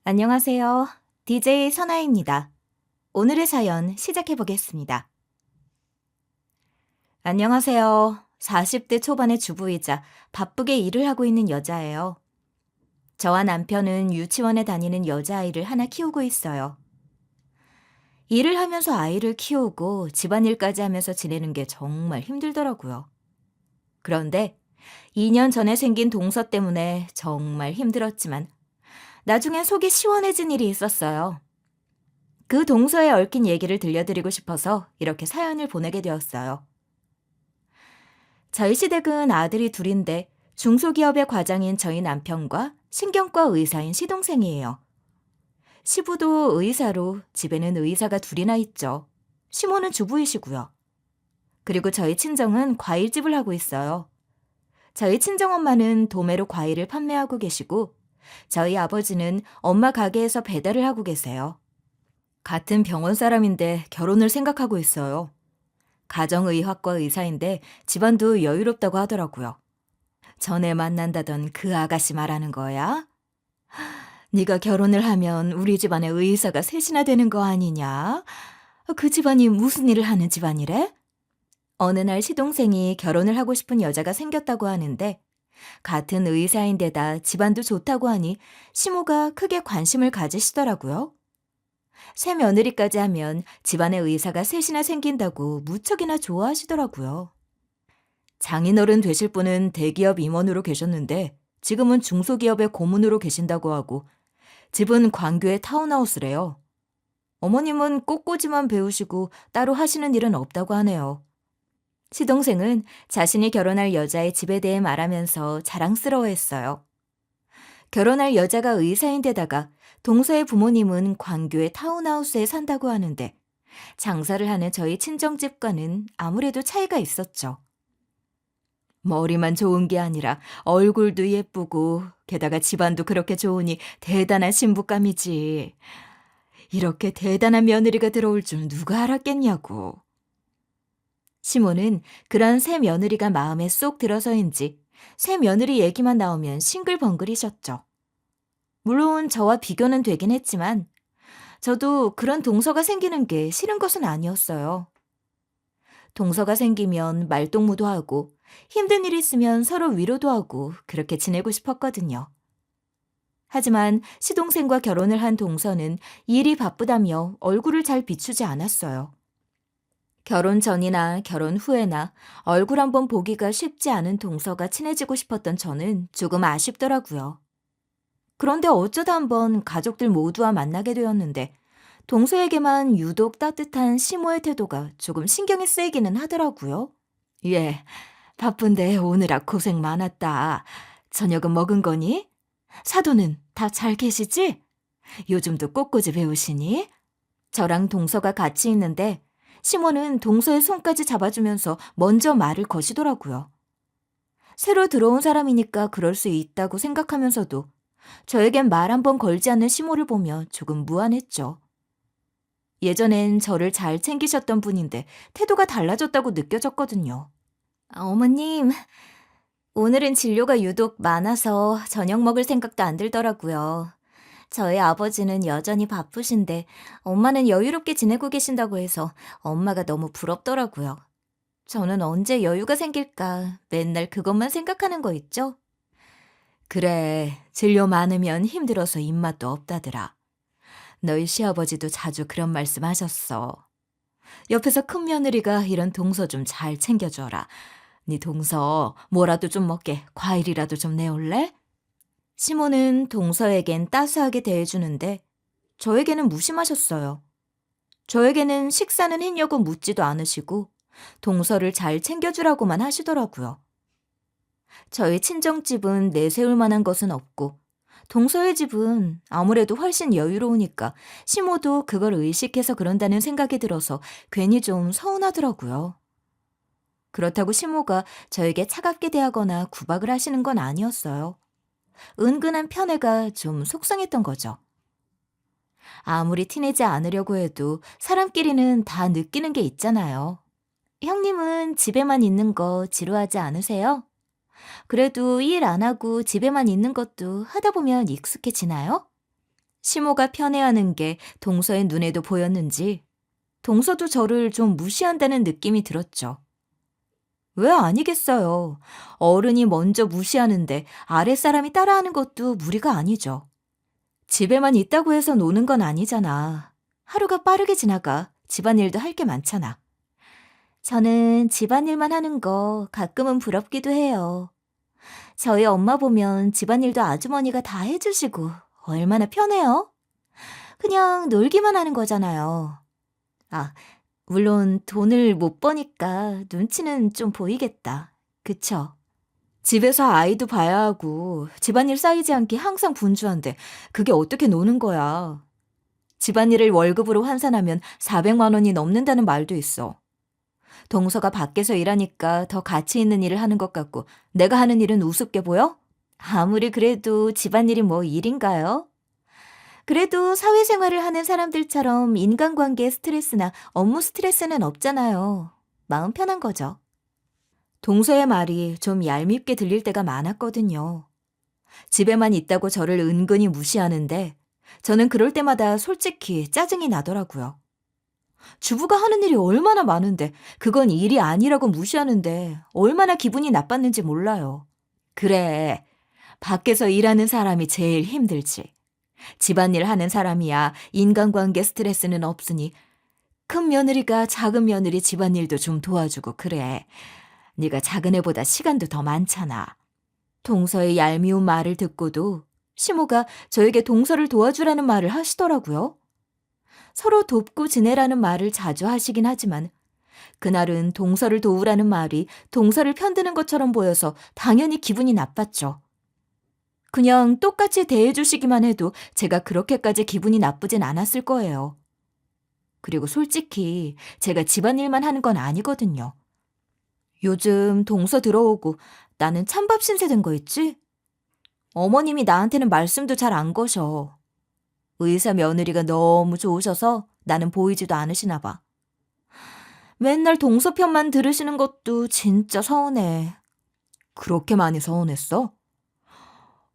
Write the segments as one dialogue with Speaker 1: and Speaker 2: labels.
Speaker 1: 안녕하세요. DJ 선아입니다. 오늘의 사연 시작해 보겠습니다. 안녕하세요. 40대 초반의 주부이자 바쁘게 일을 하고 있는 여자예요. 저와 남편은 유치원에 다니는 여자아이를 하나 키우고 있어요. 일을 하면서 아이를 키우고 집안일까지 하면서 지내는 게 정말 힘들더라고요. 그런데 2년 전에 생긴 동서 때문에 정말 힘들었지만 나중엔 속이 시원해진 일이 있었어요. 그 동서에 얽힌 얘기를 들려드리고 싶어서 이렇게 사연을 보내게 되었어요. 저희 시댁은 아들이 둘인데 중소기업의 과장인 저희 남편과 신경과 의사인 시동생이에요. 시부도 의사로 집에는 의사가 둘이나 있죠. 시모는 주부이시고요. 그리고 저희 친정은 과일집을 하고 있어요. 저희 친정엄마는 도매로 과일을 판매하고 계시고 저희 아버지는 엄마 가게에서 배달을 하고 계세요. 같은 병원 사람인데 결혼을 생각하고 있어요. 가정의학과 의사인데 집안도 여유롭다고 하더라고요. 전에 만난다던 그 아가씨 말하는 거야? 네가 결혼을 하면 우리 집안에 의사가 셋이나 되는 거 아니냐? 그 집안이 무슨 일을 하는 집안이래? 어느 날 시동생이 결혼을 하고 싶은 여자가 생겼다고 하는데 같은 의사인데다 집안도 좋다고 하니 시모가 크게 관심을 가지시더라고요. 새 며느리까지 하면 집안에 의사가 셋이나 생긴다고 무척이나 좋아하시더라고요. 장인어른 되실 분은 대기업 임원으로 계셨는데 지금은 중소기업의 고문으로 계신다고 하고 집은 광교의 타운하우스래요. 어머님은 꽃꽂이만 배우시고 따로 하시는 일은 없다고 하네요. 시동생은 자신이 결혼할 여자의 집에 대해 말하면서 자랑스러워했어요. 결혼할 여자가 의사인데다가 동서의 부모님은 광교의 타운하우스에 산다고 하는데 장사를 하는 저희 친정집과는 아무래도 차이가 있었죠. 머리만 좋은 게 아니라 얼굴도 예쁘고 게다가 집안도 그렇게 좋으니 대단한 신부감이지. 이렇게 대단한 며느리가 들어올 줄 누가 알았겠냐고. 시모는 그런 새 며느리가 마음에 쏙 들어서인지 새 며느리 얘기만 나오면 싱글벙글이셨죠. 물론 저와 비교는 되긴 했지만 저도 그런 동서가 생기는 게 싫은 것은 아니었어요. 동서가 생기면 말동무도 하고 힘든 일 있으면 서로 위로도 하고 그렇게 지내고 싶었거든요. 하지만 시동생과 결혼을 한 동서는 일이 바쁘다며 얼굴을 잘 비추지 않았어요. 결혼 전이나 결혼 후에나 얼굴 한번 보기가 쉽지 않은 동서가 친해지고 싶었던 저는 조금 아쉽더라고요. 그런데 어쩌다 한번 가족들 모두와 만나게 되었는데 동서에게만 유독 따뜻한 시모의 태도가 조금 신경이 쓰이기는 하더라고요. 예, 바쁜데 오느라 고생 많았다. 저녁은 먹은 거니? 사돈은 다 잘 계시지? 요즘도 꽃꽂이 배우시니? 저랑 동서가 같이 있는데 시모는 동서의 손까지 잡아주면서 먼저 말을 거시더라고요. 새로 들어온 사람이니까 그럴 수 있다고 생각하면서도 저에겐 말 한 번 걸지 않는 시모를 보며 조금 무안했죠. 예전엔 저를 잘 챙기셨던 분인데 태도가 달라졌다고 느껴졌거든요. 어머님, 오늘은 진료가 유독 많아서 저녁 먹을 생각도 안 들더라고요. 저희 아버지는 여전히 바쁘신데 엄마는 여유롭게 지내고 계신다고 해서 엄마가 너무 부럽더라고요. 저는 언제 여유가 생길까 맨날 그것만 생각하는 거 있죠? 그래, 진료 많으면 힘들어서 입맛도 없다더라. 너희 시아버지도 자주 그런 말씀 하셨어. 옆에서 큰 며느리가 이런 동서 좀 잘 챙겨줘라. 네 동서 뭐라도 좀 먹게 과일이라도 좀 내올래? 시모는 동서에겐 따스하게 대해주는데 저에게는 무심하셨어요. 저에게는 식사는 했냐고 묻지도 않으시고 동서를 잘 챙겨주라고만 하시더라고요. 저희 친정집은 내세울 만한 것은 없고 동서의 집은 아무래도 훨씬 여유로우니까 시모도 그걸 의식해서 그런다는 생각이 들어서 괜히 좀 서운하더라고요. 그렇다고 시모가 저에게 차갑게 대하거나 구박을 하시는 건 아니었어요. 은근한 편애가 좀 속상했던 거죠. 아무리 티내지 않으려고 해도 사람끼리는 다 느끼는 게 있잖아요. 형님은 집에만 있는 거 지루하지 않으세요? 그래도 일 안 하고 집에만 있는 것도 하다 보면 익숙해지나요? 시모가 편애하는 게 동서의 눈에도 보였는지 동서도 저를 좀 무시한다는 느낌이 들었죠. 왜 아니겠어요. 어른이 먼저 무시하는데 아랫사람이 따라하는 것도 무리가 아니죠. 집에만 있다고 해서 노는 건 아니잖아. 하루가 빠르게 지나가 집안일도 할 게 많잖아. 저는 집안일만 하는 거 가끔은 부럽기도 해요. 저희 엄마 보면 집안일도 아주머니가 다 해주시고 얼마나 편해요? 그냥 놀기만 하는 거잖아요. 아, 물론 돈을 못 버니까 눈치는 좀 보이겠다. 그쵸? 집에서 아이도 봐야 하고 집안일 쌓이지 않게 항상 분주한데 그게 어떻게 노는 거야. 집안일을 월급으로 환산하면 400만 원이 넘는다는 말도 있어. 동서가 밖에서 일하니까 더 가치 있는 일을 하는 것 같고 내가 하는 일은 우습게 보여? 아무리 그래도 집안일이 뭐 일인가요? 그래도 사회생활을 하는 사람들처럼 인간관계 스트레스나 업무 스트레스는 없잖아요. 마음 편한 거죠. 동서의 말이 좀 얄밉게 들릴 때가 많았거든요. 집에만 있다고 저를 은근히 무시하는데 저는 그럴 때마다 솔직히 짜증이 나더라고요. 주부가 하는 일이 얼마나 많은데 그건 일이 아니라고 무시하는데 얼마나 기분이 나빴는지 몰라요. 그래, 밖에서 일하는 사람이 제일 힘들지. 집안일 하는 사람이야 인간관계 스트레스는 없으니 큰 며느리가 작은 며느리 집안일도 좀 도와주고 그래. 네가 작은 애보다 시간도 더 많잖아. 동서의 얄미운 말을 듣고도 시모가 저에게 동서를 도와주라는 말을 하시더라고요. 서로 돕고 지내라는 말을 자주 하시긴 하지만 그날은 동서를 도우라는 말이 동서를 편드는 것처럼 보여서 당연히 기분이 나빴죠. 그냥 똑같이 대해주시기만 해도 제가 그렇게까지 기분이 나쁘진 않았을 거예요. 그리고 솔직히 제가 집안일만 하는 건 아니거든요. 요즘 동서 들어오고 나는 찬밥 신세 된 거 있지? 어머님이 나한테는 말씀도 잘 안 거셔. 의사 며느리가 너무 좋으셔서 나는 보이지도 않으시나 봐. 맨날 동서 편만 들으시는 것도 진짜 서운해. 그렇게 많이 서운했어?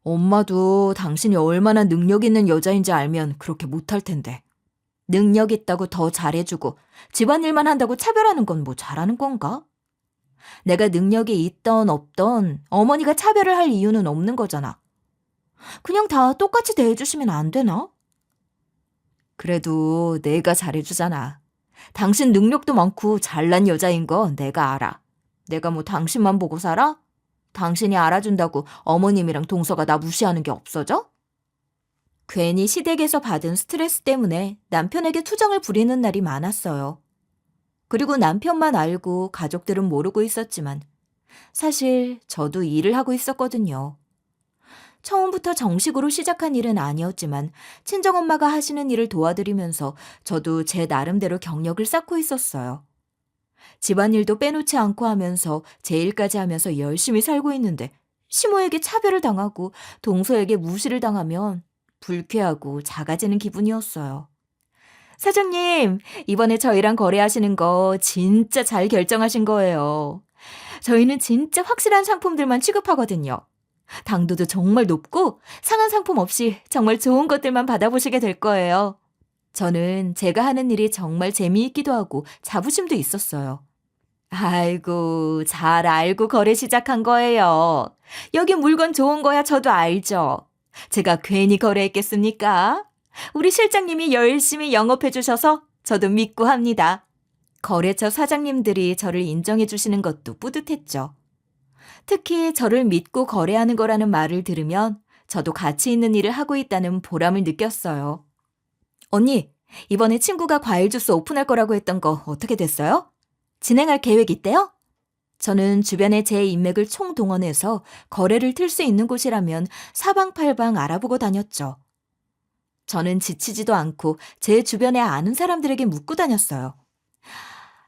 Speaker 1: 엄마도 당신이 얼마나 능력 있는 여자인지 알면 그렇게 못할 텐데. 능력 있다고 더 잘해주고 집안일만 한다고 차별하는 건 뭐 잘하는 건가? 내가 능력이 있던 없던 어머니가 차별을 할 이유는 없는 거잖아. 그냥 다 똑같이 대해주시면 안 되나? 그래도 내가 잘해주잖아. 당신 능력도 많고 잘난 여자인 거 내가 알아. 내가 뭐 당신만 보고 살아? 당신이 알아준다고 어머님이랑 동서가 나 무시하는 게 없어져? 괜히 시댁에서 받은 스트레스 때문에 남편에게 투정을 부리는 날이 많았어요. 그리고 남편만 알고 가족들은 모르고 있었지만 사실 저도 일을 하고 있었거든요. 처음부터 정식으로 시작한 일은 아니었지만 친정엄마가 하시는 일을 도와드리면서 저도 제 나름대로 경력을 쌓고 있었어요. 집안일도 빼놓지 않고 하면서 제 일까지 하면서 열심히 살고 있는데 시모에게 차별을 당하고 동서에게 무시를 당하면 불쾌하고 작아지는 기분이었어요. 사장님, 이번에 저희랑 거래하시는 거 진짜 잘 결정하신 거예요. 저희는 진짜 확실한 상품들만 취급하거든요. 당도도 정말 높고 상한 상품 없이 정말 좋은 것들만 받아보시게 될 거예요. 저는 제가 하는 일이 정말 재미있기도 하고 자부심도 있었어요. 아이고, 잘 알고 거래 시작한 거예요. 여기 물건 좋은 거야 저도 알죠. 제가 괜히 거래했겠습니까? 우리 실장님이 열심히 영업해 주셔서 저도 믿고 합니다. 거래처 사장님들이 저를 인정해 주시는 것도 뿌듯했죠. 특히 저를 믿고 거래하는 거라는 말을 들으면 저도 가치 있는 일을 하고 있다는 보람을 느꼈어요. 언니, 이번에 친구가 과일 주스 오픈할 거라고 했던 거 어떻게 됐어요? 진행할 계획 있대요? 저는 주변에 제 인맥을 총동원해서 거래를 틀 수 있는 곳이라면 사방팔방 알아보고 다녔죠. 저는 지치지도 않고 제 주변에 아는 사람들에게 묻고 다녔어요.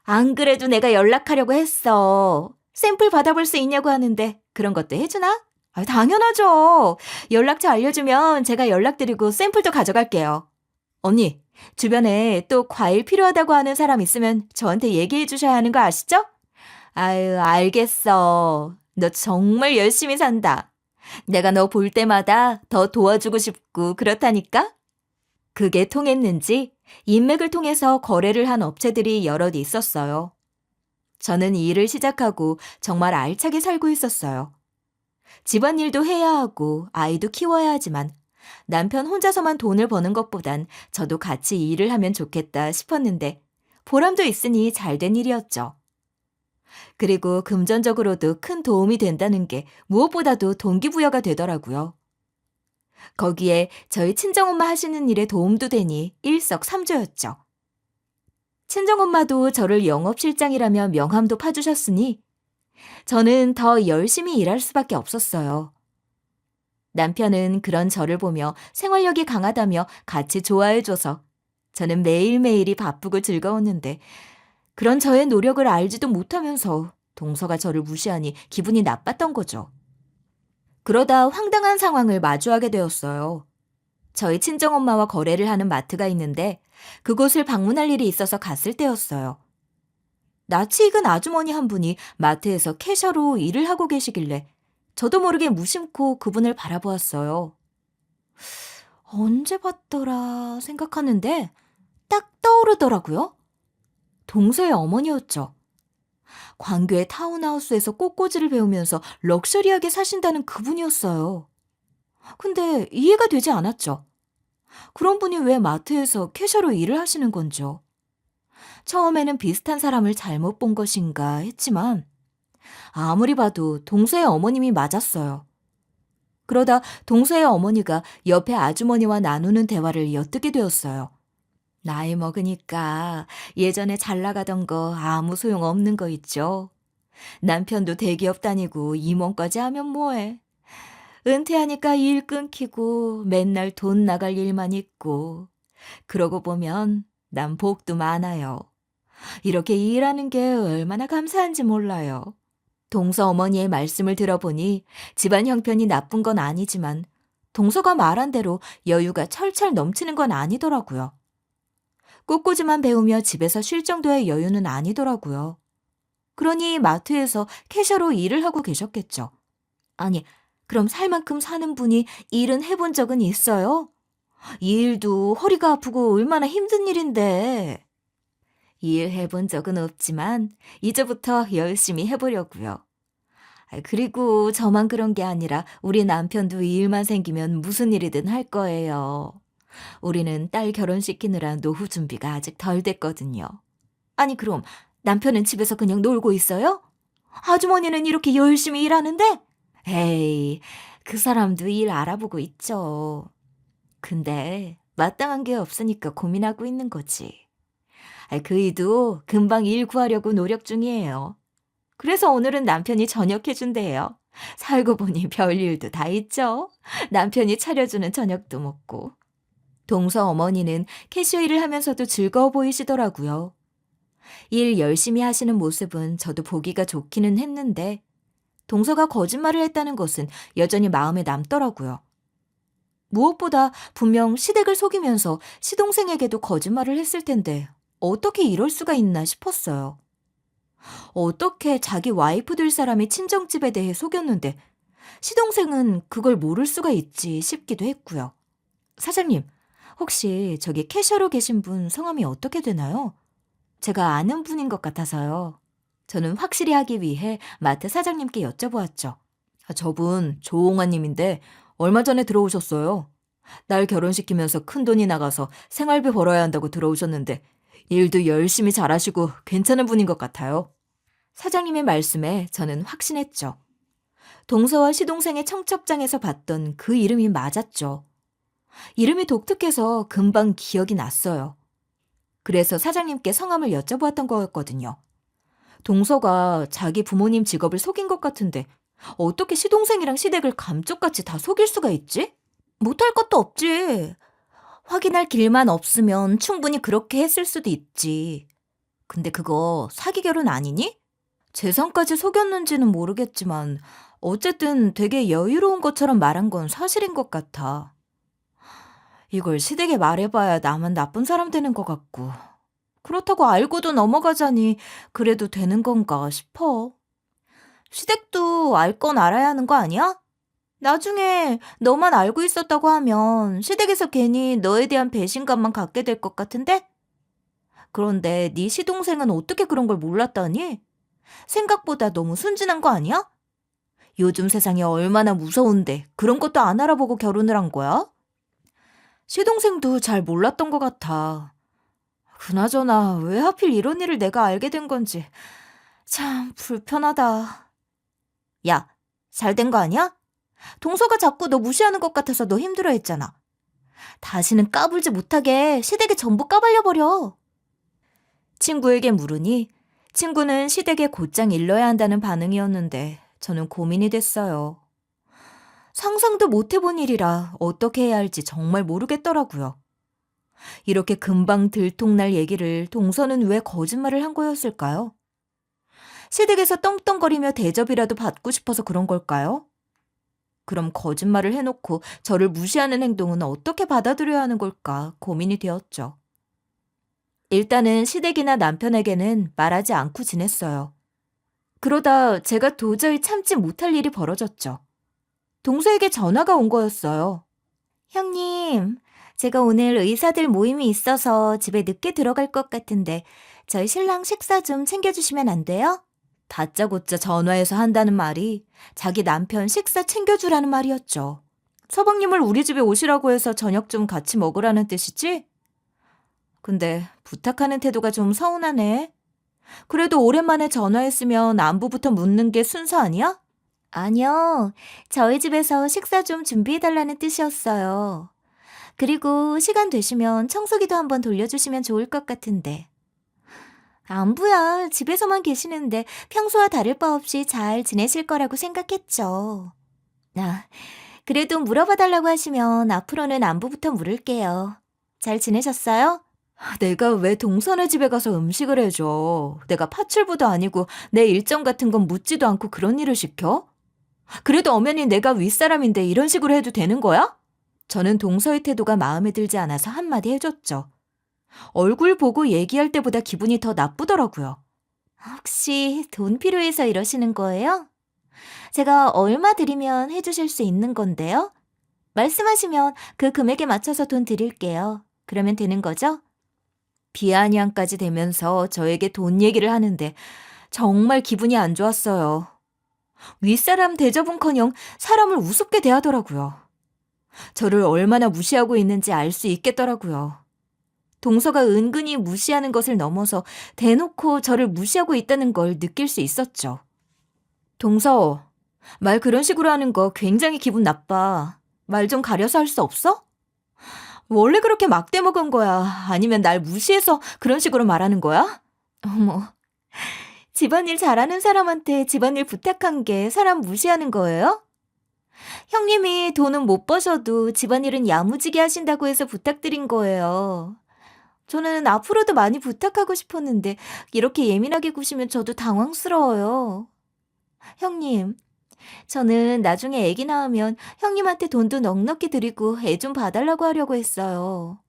Speaker 1: 안 그래도 내가 연락하려고 했어. 샘플 받아볼 수 있냐고 하는데 그런 것도 해주나? 당연하죠. 연락처 알려주면 제가 연락드리고 샘플도 가져갈게요. 언니, 주변에 또 과일 필요하다고 하는 사람 있으면 저한테 얘기해 주셔야 하는 거 아시죠? 아유, 알겠어. 너 정말 열심히 산다. 내가 너 볼 때마다 더 도와주고 싶고 그렇다니까? 그게 통했는지 인맥을 통해서 거래를 한 업체들이 여럿 있었어요. 저는 이 일을 시작하고 정말 알차게 살고 있었어요. 집안일도 해야 하고 아이도 키워야 하지만 남편 혼자서만 돈을 버는 것보단 저도 같이 일을 하면 좋겠다 싶었는데 보람도 있으니 잘된 일이었죠. 그리고 금전적으로도 큰 도움이 된다는 게 무엇보다도 동기부여가 되더라고요. 거기에 저희 친정엄마 하시는 일에 도움도 되니 일석삼조였죠. 친정엄마도 저를 영업실장이라며 명함도 파주셨으니 저는 더 열심히 일할 수밖에 없었어요. 남편은 그런 저를 보며 생활력이 강하다며 같이 좋아해줘서 저는 매일매일이 바쁘고 즐거웠는데 그런 저의 노력을 알지도 못하면서 동서가 저를 무시하니 기분이 나빴던 거죠. 그러다 황당한 상황을 마주하게 되었어요. 저희 친정엄마와 거래를 하는 마트가 있는데 그곳을 방문할 일이 있어서 갔을 때였어요. 낯이 익은 아주머니 한 분이 마트에서 캐셔로 일을 하고 계시길래 저도 모르게 무심코 그분을 바라보았어요. 언제 봤더라 생각하는데 딱 떠오르더라고요. 동서의 어머니였죠. 광교의 타운하우스에서 꽃꽂이를 배우면서 럭셔리하게 사신다는 그분이었어요. 근데 이해가 되지 않았죠. 그런 분이 왜 마트에서 캐셔로 일을 하시는 건지요. 처음에는 비슷한 사람을 잘못 본 것인가 했지만 아무리 봐도 동서의 어머님이 맞았어요. 그러다 동서의 어머니가 옆에 아주머니와 나누는 대화를 엿듣게 되었어요. 나이 먹으니까 예전에 잘 나가던 거 아무 소용 없는 거 있죠. 남편도 대기업 다니고 임원까지 하면 뭐해. 은퇴하니까 일 끊기고 맨날 돈 나갈 일만 있고. 그러고 보면 난 복도 많아요. 이렇게 일하는 게 얼마나 감사한지 몰라요. 동서 어머니의 말씀을 들어보니 집안 형편이 나쁜 건 아니지만 동서가 말한 대로 여유가 철철 넘치는 건 아니더라고요. 꽃꽂이만 배우며 집에서 쉴 정도의 여유는 아니더라고요. 그러니 마트에서 캐셔로 일을 하고 계셨겠죠. 아니, 그럼 살 만큼 사는 분이 일은 해본 적은 있어요? 이 일도 허리가 아프고 얼마나 힘든 일인데. 일 해본 적은 없지만 이제부터 열심히 해보려고요. 그리고 저만 그런 게 아니라 우리 남편도 이 일만 생기면 무슨 일이든 할 거예요. 우리는 딸 결혼시키느라 노후 준비가 아직 덜 됐거든요. 아니 그럼 남편은 집에서 그냥 놀고 있어요? 아주머니는 이렇게 열심히 일하는데? 에이, 그 사람도 일 알아보고 있죠. 근데 마땅한 게 없으니까 고민하고 있는 거지. 그이도 금방 일 구하려고 노력 중이에요. 그래서 오늘은 남편이 저녁해준대요. 살고 보니 별일도 다 있죠. 남편이 차려주는 저녁도 먹고. 동서 어머니는 캐셔 일을 하면서도 즐거워 보이시더라고요. 일 열심히 하시는 모습은 저도 보기가 좋기는 했는데 동서가 거짓말을 했다는 것은 여전히 마음에 남더라고요. 무엇보다 분명 시댁을 속이면서 시동생에게도 거짓말을 했을 텐데 어떻게 이럴 수가 있나 싶었어요. 어떻게 자기 와이프 될 사람이 친정집에 대해 속였는데 시동생은 그걸 모를 수가 있지 싶기도 했고요. 사장님, 혹시 저기 캐셔로 계신 분 성함이 어떻게 되나요? 제가 아는 분인 것 같아서요. 저는 확실히 하기 위해 마트 사장님께 여쭤보았죠. 저분 조홍아님인데 얼마 전에 들어오셨어요. 딸 결혼시키면서 큰돈이 나가서 생활비 벌어야 한다고 들어오셨는데 일도 열심히 잘하시고 괜찮은 분인 것 같아요. 사장님의 말씀에 저는 확신했죠. 동서와 시동생의 청첩장에서 봤던 그 이름이 맞았죠. 이름이 독특해서 금방 기억이 났어요. 그래서 사장님께 성함을 여쭤보았던 거였거든요. 동서가 자기 부모님 직업을 속인 것 같은데 어떻게 시동생이랑 시댁을 감쪽같이 다 속일 수가 있지? 못할 것도 없지. 확인할 길만 없으면 충분히 그렇게 했을 수도 있지. 근데 그거 사기 결혼 아니니? 재산까지 속였는지는 모르겠지만 어쨌든 되게 여유로운 것처럼 말한 건 사실인 것 같아. 이걸 시댁에 말해봐야 나만 나쁜 사람 되는 것 같고 그렇다고 알고도 넘어가자니 그래도 되는 건가 싶어. 시댁도 알 건 알아야 하는 거 아니야? 나중에 너만 알고 있었다고 하면 시댁에서 괜히 너에 대한 배신감만 갖게 될 것 같은데? 그런데 네 시동생은 어떻게 그런 걸 몰랐다니? 생각보다 너무 순진한 거 아니야? 요즘 세상이 얼마나 무서운데 그런 것도 안 알아보고 결혼을 한 거야? 시동생도 잘 몰랐던 것 같아. 그나저나 왜 하필 이런 일을 내가 알게 된 건지 참 불편하다. 야, 잘 된 거 아니야? 동서가 자꾸 너 무시하는 것 같아서 너 힘들어했잖아. 다시는 까불지 못하게 시댁에 전부 까발려버려. 친구에게 물으니 친구는 시댁에 곧장 일러야 한다는 반응이었는데 저는 고민이 됐어요. 상상도 못 해본 일이라 어떻게 해야 할지 정말 모르겠더라고요. 이렇게 금방 들통날 얘기를 동서는 왜 거짓말을 한 거였을까요? 시댁에서 떵떵거리며 대접이라도 받고 싶어서 그런 걸까요? 그럼 거짓말을 해놓고 저를 무시하는 행동은 어떻게 받아들여야 하는 걸까 고민이 되었죠. 일단은 시댁이나 남편에게는 말하지 않고 지냈어요. 그러다 제가 도저히 참지 못할 일이 벌어졌죠. 동서에게 전화가 온 거였어요. 형님, 제가 오늘 의사들 모임이 있어서 집에 늦게 들어갈 것 같은데 저희 신랑 식사 좀 챙겨주시면 안 돼요? 다짜고짜 전화해서 한다는 말이 자기 남편 식사 챙겨주라는 말이었죠. 서방님을 우리 집에 오시라고 해서 저녁 좀 같이 먹으라는 뜻이지? 근데 부탁하는 태도가 좀 서운하네. 그래도 오랜만에 전화했으면 안부부터 묻는 게 순서 아니야? 아니요. 저희 집에서 식사 좀 준비해달라는 뜻이었어요. 그리고 시간 되시면 청소기도 한번 돌려주시면 좋을 것 같은데. 안부야, 집에서만 계시는데 평소와 다를 바 없이 잘 지내실 거라고 생각했죠. 아, 그래도 물어봐달라고 하시면 앞으로는 안부부터 물을게요. 잘 지내셨어요? 내가 왜 동선의 집에 가서 음식을 해줘? 내가 파출부도 아니고 내 일정 같은 건 묻지도 않고 그런 일을 시켜? 그래도 엄연히 내가 윗사람인데 이런 식으로 해도 되는 거야? 저는 동서의 태도가 마음에 들지 않아서 한마디 해줬죠. 얼굴 보고 얘기할 때보다 기분이 더 나쁘더라고요. 혹시 돈 필요해서 이러시는 거예요? 제가 얼마 드리면 해주실 수 있는 건데요? 말씀하시면 그 금액에 맞춰서 돈 드릴게요. 그러면 되는 거죠? 비아냥까지 되면서 저에게 돈 얘기를 하는데 정말 기분이 안 좋았어요. 윗사람 대접은커녕 사람을 우습게 대하더라고요. 저를 얼마나 무시하고 있는지 알 수 있겠더라고요. 동서가 은근히 무시하는 것을 넘어서 대놓고 저를 무시하고 있다는 걸 느낄 수 있었죠. 동서, 말 그런 식으로 하는 거 굉장히 기분 나빠. 말 좀 가려서 할 수 없어? 원래 그렇게 막대 먹은 거야? 아니면 날 무시해서 그런 식으로 말하는 거야? 어머, 집안일 잘하는 사람한테 집안일 부탁한 게 사람 무시하는 거예요? 형님이 돈은 못 버셔도 집안일은 야무지게 하신다고 해서 부탁드린 거예요. 저는 앞으로도 많이 부탁하고 싶었는데 이렇게 예민하게 구시면 저도 당황스러워요. 형님, 저는 나중에 애기 낳으면 형님한테 돈도 넉넉히 드리고 애 좀 봐달라고 하려고 했어요.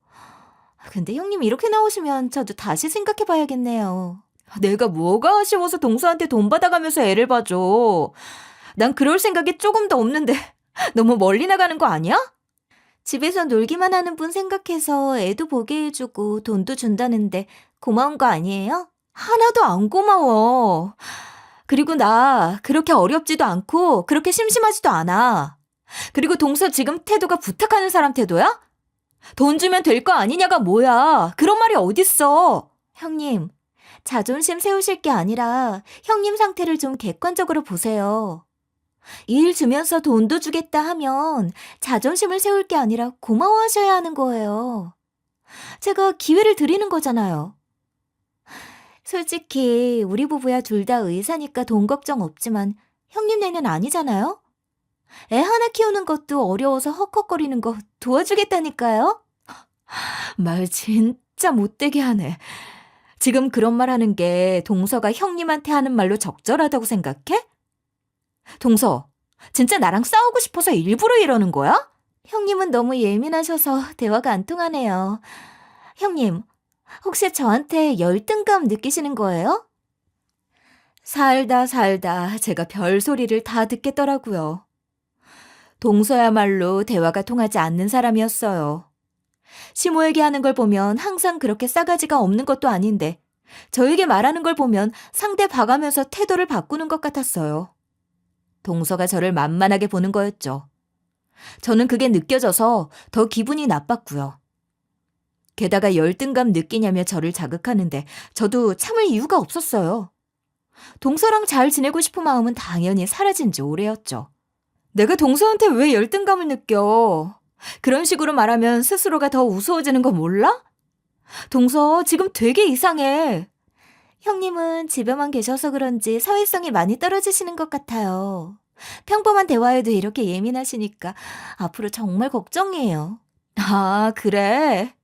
Speaker 1: 근데 형님 이렇게 나오시면 저도 다시 생각해 봐야겠네요. 내가 뭐가 아쉬워서 동서한테 돈 받아가면서 애를 봐줘. 난 그럴 생각이 조금 더 없는데 너무 멀리 나가는 거 아니야? 집에서 놀기만 하는 분 생각해서 애도 보게 해주고 돈도 준다는데 고마운 거 아니에요? 하나도 안 고마워. 그리고 나 그렇게 어렵지도 않고 그렇게 심심하지도 않아. 그리고 동서 지금 태도가 부탁하는 사람 태도야? 돈 주면 될 거 아니냐가 뭐야. 그런 말이 어딨어. 형님, 자존심 세우실 게 아니라 형님 상태를 좀 객관적으로 보세요. 일 주면서 돈도 주겠다 하면 자존심을 세울 게 아니라 고마워하셔야 하는 거예요. 제가 기회를 드리는 거잖아요. 솔직히 우리 부부야 둘 다 의사니까 돈 걱정 없지만 형님네는 아니잖아요? 애 하나 키우는 것도 어려워서 헉헉거리는 거 도와주겠다니까요? 말 진짜 못되게 하네. 지금 그런 말 하는 게 동서가 형님한테 하는 말로 적절하다고 생각해? 동서, 진짜 나랑 싸우고 싶어서 일부러 이러는 거야? 형님은 너무 예민하셔서 대화가 안 통하네요. 형님, 혹시 저한테 열등감 느끼시는 거예요? 살다 살다 제가 별소리를 다 듣겠더라고요. 동서야말로 대화가 통하지 않는 사람이었어요. 시모에게 하는 걸 보면 항상 그렇게 싸가지가 없는 것도 아닌데 저에게 말하는 걸 보면 상대 봐가면서 태도를 바꾸는 것 같았어요. 동서가 저를 만만하게 보는 거였죠. 저는 그게 느껴져서 더 기분이 나빴고요. 게다가 열등감 느끼냐며 저를 자극하는데 저도 참을 이유가 없었어요. 동서랑 잘 지내고 싶은 마음은 당연히 사라진 지 오래였죠. 내가 동서한테 왜 열등감을 느껴? 그런 식으로 말하면 스스로가 더 우스워지는 거 몰라? 동서 지금 되게 이상해. 형님은 집에만 계셔서 그런지 사회성이 많이 떨어지시는 것 같아요. 평범한 대화에도 이렇게 예민하시니까 앞으로 정말 걱정이에요. 아, 그래?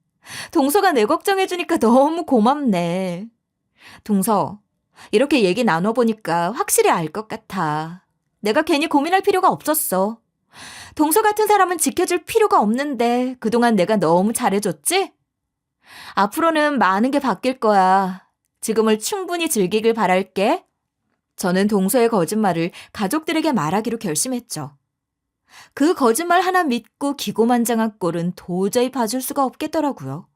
Speaker 1: 동서가 내 걱정해주니까 너무 고맙네. 동서, 이렇게 얘기 나눠보니까 확실히 알 것 같아. 내가 괜히 고민할 필요가 없었어. 동서 같은 사람은 지켜줄 필요가 없는데 그동안 내가 너무 잘해줬지? 앞으로는 많은 게 바뀔 거야. 지금을 충분히 즐기길 바랄게. 저는 동서의 거짓말을 가족들에게 말하기로 결심했죠. 그 거짓말 하나 믿고 기고만장한 꼴은 도저히 봐줄 수가 없겠더라고요.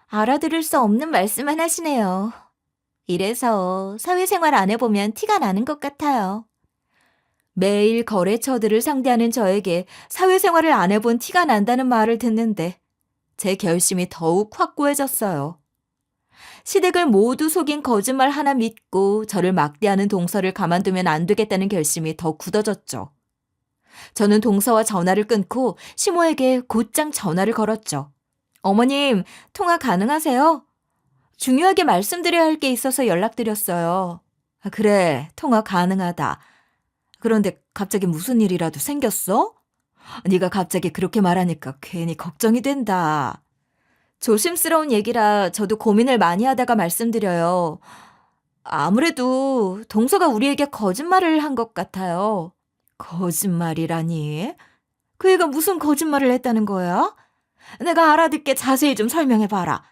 Speaker 1: 알아들을 수 없는 말씀만 하시네요. 이래서 사회생활 안 해보면 티가 나는 것 같아요. 매일 거래처들을 상대하는 저에게 사회생활을 안 해본 티가 난다는 말을 듣는데 제 결심이 더욱 확고해졌어요. 시댁을 모두 속인 거짓말 하나 믿고 저를 막대하는 동서를 가만두면 안 되겠다는 결심이 더 굳어졌죠. 저는 동서와 전화를 끊고 시모에게 곧장 전화를 걸었죠. 어머님, 통화 가능하세요? 중요하게 말씀드려야 할 게 있어서 연락드렸어요. 아, 그래, 통화 가능하다. 그런데 갑자기 무슨 일이라도 생겼어? 네가 갑자기 그렇게 말하니까 괜히 걱정이 된다. 조심스러운 얘기라 저도 고민을 많이 하다가 말씀드려요. 아무래도 동서가 우리에게 거짓말을 한 것 같아요. 거짓말이라니? 그 애가 무슨 거짓말을 했다는 거야? 내가 알아듣게 자세히 좀 설명해봐라.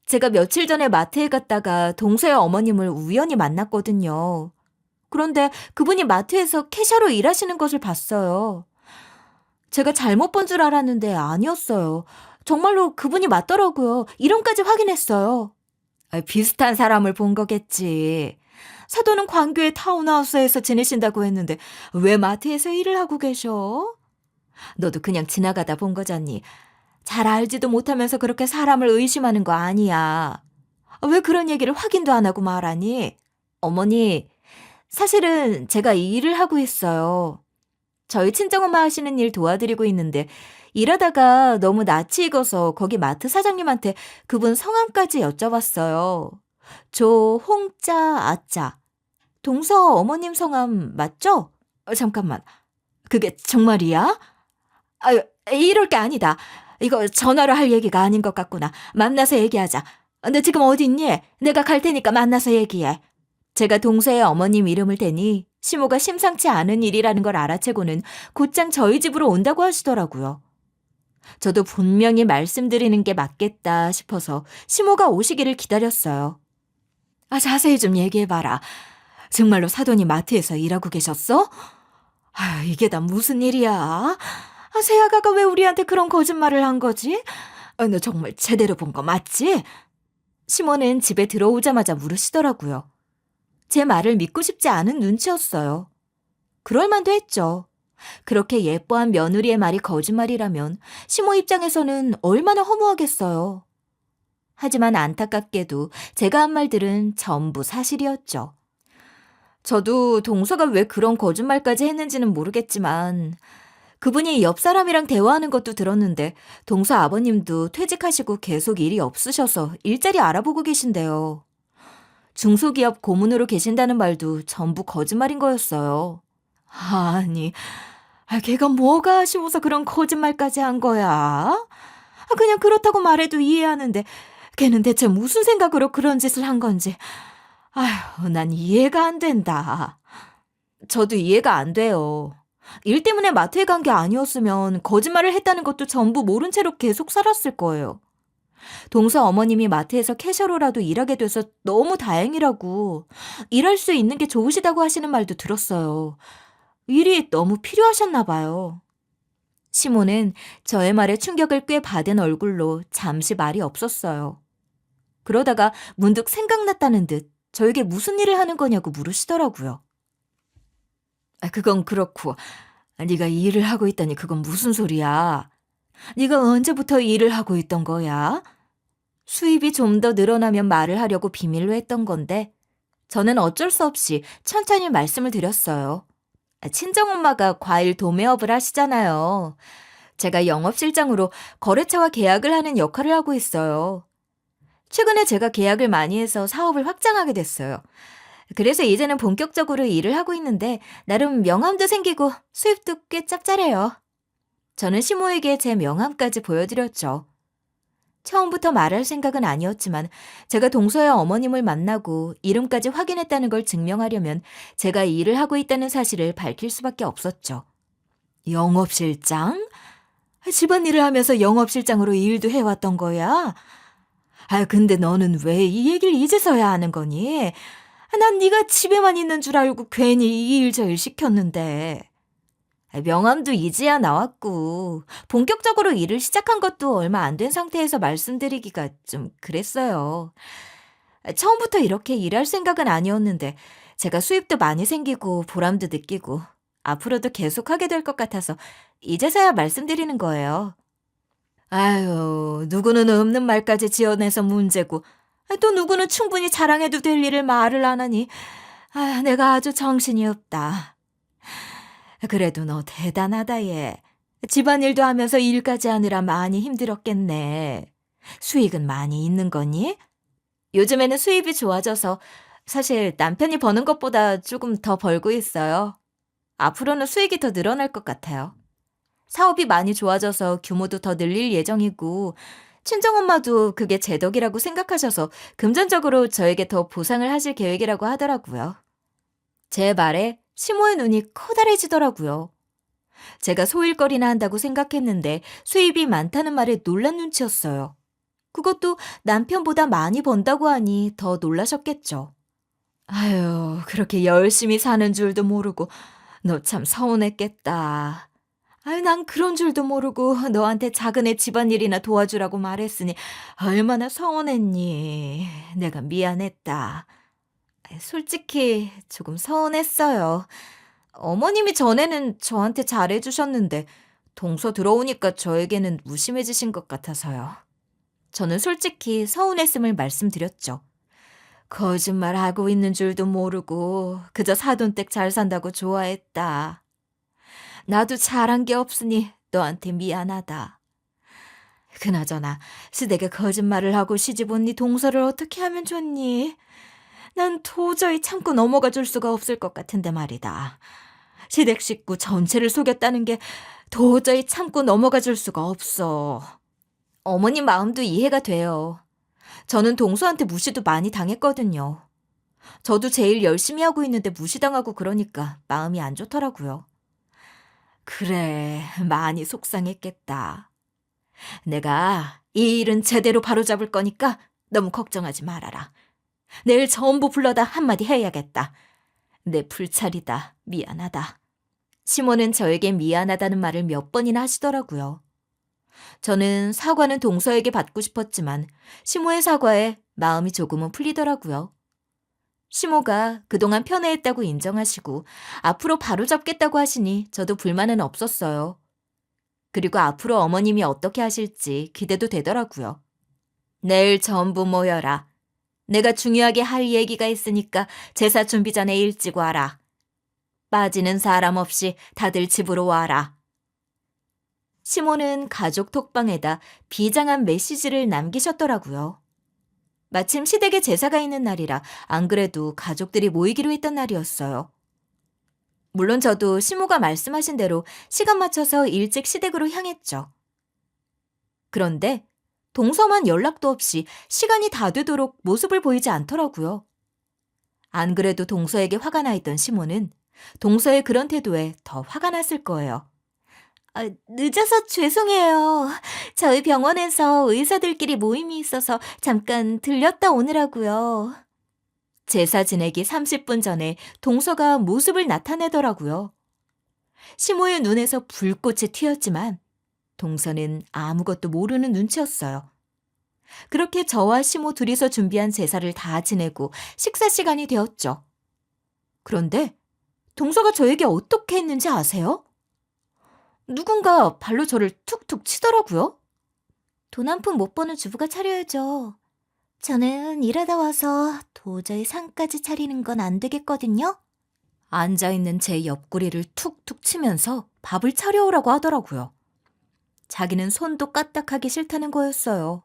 Speaker 1: 제가 며칠 전에 마트에 갔다가 동서의 어머님을 우연히 만났거든요. 그런데 그분이 마트에서 캐셔로 일하시는 것을 봤어요. 제가 잘못 본 줄 알았는데 아니었어요. 정말로 그분이 맞더라고요. 이름까지 확인했어요. 비슷한 사람을 본 거겠지. 사돈은 광교의 타운하우스에서 지내신다고 했는데 왜 마트에서 일을 하고 계셔? 너도 그냥 지나가다 본 거잖니. 잘 알지도 못하면서 그렇게 사람을 의심하는 거 아니야. 왜 그런 얘기를 확인도 안 하고 말하니? 어머니, 사실은 제가 이 일을 하고 있어요. 저희 친정엄마 하시는 일 도와드리고 있는데 일하다가 너무 낯이 익어서 거기 마트 사장님한테 그분 성함까지 여쭤봤어요. 조홍자 아자. 동서 어머님 성함 맞죠? 잠깐만. 그게 정말이야? 아유, 이럴 게 아니다. 이거 전화로 할 얘기가 아닌 것 같구나. 만나서 얘기하자. 너 지금 어디 있니? 내가 갈 테니까 만나서 얘기해. 제가 동서의 어머님 이름을 대니 시모가 심상치 않은 일이라는 걸 알아채고는 곧장 저희 집으로 온다고 하시더라고요. 저도 분명히 말씀드리는 게 맞겠다 싶어서 시모가 오시기를 기다렸어요. 자세히 좀 얘기해봐라. 정말로 사돈이 마트에서 일하고 계셨어? 이게 다 무슨 일이야? 새아가가 왜 우리한테 그런 거짓말을 한 거지? 너 정말 제대로 본 거 맞지? 시모는 집에 들어오자마자 물으시더라고요. 제 말을 믿고 싶지 않은 눈치였어요. 그럴 만도 했죠. 그렇게 예뻐한 며느리의 말이 거짓말이라면 시모 입장에서는 얼마나 허무하겠어요. 하지만 안타깝게도 제가 한 말들은 전부 사실이었죠. 저도 동서가 왜 그런 거짓말까지 했는지는 모르겠지만 그분이 옆 사람이랑 대화하는 것도 들었는데 동서 아버님도 퇴직하시고 계속 일이 없으셔서 일자리 알아보고 계신데요. 중소기업 고문으로 계신다는 말도 전부 거짓말인 거였어요. 아니, 걔가 뭐가 아쉬워서 그런 거짓말까지 한 거야? 그냥 그렇다고 말해도 이해하는데 걔는 대체 무슨 생각으로 그런 짓을 한 건지. 난 이해가 안 된다. 저도 이해가 안 돼요. 일 때문에 마트에 간 게 아니었으면 거짓말을 했다는 것도 전부 모른 채로 계속 살았을 거예요. 동서 어머님이 마트에서 캐셔로라도 일하게 돼서 너무 다행이라고, 일할 수 있는 게 좋으시다고 하시는 말도 들었어요. 일이 너무 필요하셨나 봐요. 시모는 저의 말에 충격을 꽤 받은 얼굴로 잠시 말이 없었어요. 그러다가 문득 생각났다는 듯 저에게 무슨 일을 하는 거냐고 물으시더라고요. 그건 그렇고, 네가 이 일을 하고 있다니 그건 무슨 소리야? 네가 언제부터 이 일을 하고 있던 거야? 수입이 좀 더 늘어나면 말을 하려고 비밀로 했던 건데 저는 어쩔 수 없이 천천히 말씀을 드렸어요. 친정엄마가 과일 도매업을 하시잖아요. 제가 영업실장으로 거래처와 계약을 하는 역할을 하고 있어요. 최근에 제가 계약을 많이 해서 사업을 확장하게 됐어요. 그래서 이제는 본격적으로 일을 하고 있는데 나름 명함도 생기고 수입도 꽤 짭짤해요. 저는 시모에게 제 명함까지 보여드렸죠. 처음부터 말할 생각은 아니었지만 제가 동서의 어머님을 만나고 이름까지 확인했다는 걸 증명하려면 제가 일을 하고 있다는 사실을 밝힐 수밖에 없었죠. 영업실장? 집안일을 하면서 영업실장으로 일도 해왔던 거야? 근데 너는 왜 이 얘기를 이제서야 하는 거니? 난 네가 집에만 있는 줄 알고 괜히 이 일 저 일 시켰는데. 명함도 이제야 나왔고 본격적으로 일을 시작한 것도 얼마 안 된 상태에서 말씀드리기가 좀 그랬어요. 처음부터 이렇게 일할 생각은 아니었는데 제가 수입도 많이 생기고 보람도 느끼고 앞으로도 계속 하게 될 것 같아서 이제서야 말씀드리는 거예요. 아유, 누구는 없는 말까지 지어내서 문제고 또 누구는 충분히 자랑해도 될 일을 말을 안 하니 내가 아주 정신이 없다. 그래도 너 대단하다 얘. 집안일도 하면서 일까지 하느라 많이 힘들었겠네. 수익은 많이 있는 거니? 요즘에는 수입이 좋아져서 사실 남편이 버는 것보다 조금 더 벌고 있어요. 앞으로는 수익이 더 늘어날 것 같아요. 사업이 많이 좋아져서 규모도 더 늘릴 예정이고 친정엄마도 그게 제 덕이라고 생각하셔서 금전적으로 저에게 더 보상을 하실 계획이라고 하더라고요. 제 말에 시모의 눈이 커다래지더라고요. 제가 소일거리나 한다고 생각했는데 수입이 많다는 말에 놀란 눈치였어요. 그것도 남편보다 많이 번다고 하니 더 놀라셨겠죠. 아유, 그렇게 열심히 사는 줄도 모르고 너 참 서운했겠다. 난 그런 줄도 모르고 너한테 작은 애 집안일이나 도와주라고 말했으니 얼마나 서운했니. 내가 미안했다. 솔직히 조금 서운했어요. 어머님이 전에는 저한테 잘해주셨는데 동서 들어오니까 저에게는 무심해지신 것 같아서요. 저는 솔직히 서운했음을 말씀드렸죠. 거짓말하고 있는 줄도 모르고 그저 사돈댁 잘 산다고 좋아했다. 나도 잘한 게 없으니 너한테 미안하다. 그나저나 시댁에 거짓말을 하고 시집 온 네 동서를 어떻게 하면 좋니? 난 도저히 참고 넘어가 줄 수가 없을 것 같은데 말이다. 시댁 식구 전체를 속였다는 게 도저히 참고 넘어가 줄 수가 없어. 어머님 마음도 이해가 돼요. 저는 동서한테 무시도 많이 당했거든요. 저도 제일 열심히 하고 있는데 무시당하고 그러니까 마음이 안 좋더라고요. 그래, 많이 속상했겠다. 내가 이 일은 제대로 바로잡을 거니까 너무 걱정하지 말아라. 내일 전부 불러다 한마디 해야겠다. 내 불찰이다. 미안하다. 시모는 저에게 미안하다는 말을 몇 번이나 하시더라고요. 저는 사과는 동서에게 받고 싶었지만 시모의 사과에 마음이 조금은 풀리더라고요. 시모가 그동안 편애했다고 인정하시고 앞으로 바로잡겠다고 하시니 저도 불만은 없었어요. 그리고 앞으로 어머님이 어떻게 하실지 기대도 되더라고요. 내일 전부 모여라. 내가 중요하게 할 얘기가 있으니까 제사 준비 전에 일찍 와라. 빠지는 사람 없이 다들 집으로 와라. 시모는 가족 톡방에다 비장한 메시지를 남기셨더라고요. 마침 시댁에 제사가 있는 날이라 안 그래도 가족들이 모이기로 했던 날이었어요. 물론 저도 시모가 말씀하신 대로 시간 맞춰서 일찍 시댁으로 향했죠. 그런데 동서만 연락도 없이 시간이 다 되도록 모습을 보이지 않더라고요. 안 그래도 동서에게 화가 나 있던 시모는 동서의 그런 태도에 더 화가 났을 거예요. 늦어서 죄송해요. 저희 병원에서 의사들끼리 모임이 있어서 잠깐 들렸다 오느라고요. 제사 지내기 30분 전에 동서가 모습을 나타내더라고요. 시모의 눈에서 불꽃이 튀었지만 동서는 아무것도 모르는 눈치였어요. 그렇게 저와 시모 둘이서 준비한 제사를 다 지내고 식사 시간이 되었죠. 그런데 동서가 저에게 어떻게 했는지 아세요? 누군가 발로 저를 툭툭 치더라고요. 돈 한 푼 못 버는 주부가 차려야죠. 저는 일하다 와서 도저히 상까지 차리는 건 안 되겠거든요. 앉아있는 제 옆구리를 툭툭 치면서 밥을 차려오라고 하더라고요. 자기는 손도 까딱하기 싫다는 거였어요.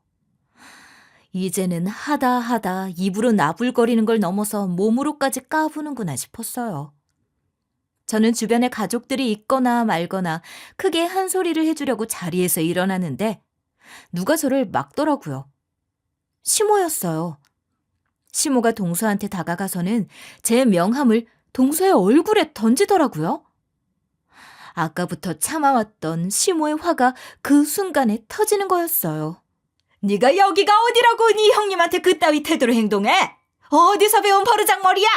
Speaker 1: 이제는 하다 입으로 나불거리는 걸 넘어서 몸으로까지 까부는구나 싶었어요. 저는 주변에 가족들이 있거나 말거나 크게 한 소리를 해주려고 자리에서 일어나는데 누가 저를 막더라고요. 시모였어요. 시모가 동서한테 다가가서는 제 명함을 동서의 얼굴에 던지더라고요. 아까부터 참아왔던 시모의 화가 그 순간에 터지는 거였어요. 네가 여기가 어디라고 네 형님한테 그따위 태도로 행동해? 어디서 배운 버르장머리야?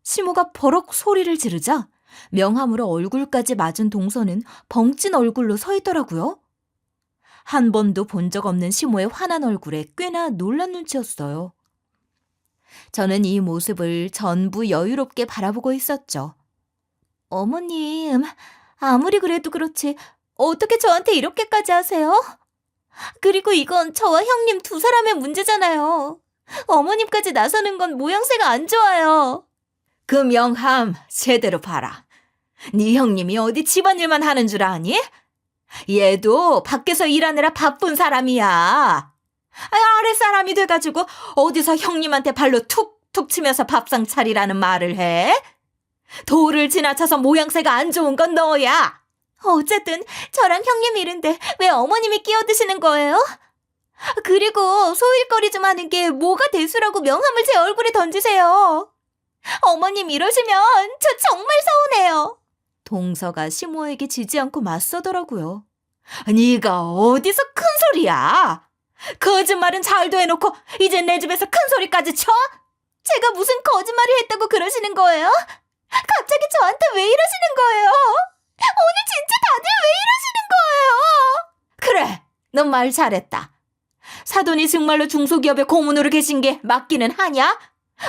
Speaker 1: 시모가 버럭 소리를 지르자 명함으로 얼굴까지 맞은 동서는 벙찐 얼굴로 서 있더라고요. 한 번도 본 적 없는 시모의 화난 얼굴에 꽤나 놀란 눈치였어요. 저는 이 모습을 전부 여유롭게 바라보고 있었죠. 어머님, 아무리 그래도 그렇지 어떻게 저한테 이렇게까지 하세요? 그리고 이건 저와 형님 두 사람의 문제잖아요. 어머님까지 나서는 건 모양새가 안 좋아요. 그 명함 제대로 봐라. 네 형님이 어디 집안일만 하는 줄 아니? 얘도 밖에서 일하느라 바쁜 사람이야. 아랫사람이 돼가지고 어디서 형님한테 발로 툭툭 치면서 밥상 차리라는 말을 해? 도를 지나쳐서 모양새가 안 좋은 건 너야. 어쨌든 저랑 형님 일인데 왜 어머님이 끼어드시는 거예요? 그리고 소일거리 좀 하는 게 뭐가 대수라고 명함을 제 얼굴에 던지세요. 어머님 이러시면 저 정말 서운해요. 동서가 시모에게 지지 않고 맞서더라고요. 네가 어디서 큰 소리야? 거짓말은 잘도 해놓고 이제 내 집에서 큰 소리까지 쳐? 제가 무슨 거짓말을 했다고 그러시는 거예요? 갑자기 저한테 왜 이러시는 거예요? 오늘 진짜 다들 왜 이러시는 거예요? 그래, 넌 말 잘했다. 사돈이 정말로 중소기업의 고문으로 계신 게 맞기는 하냐?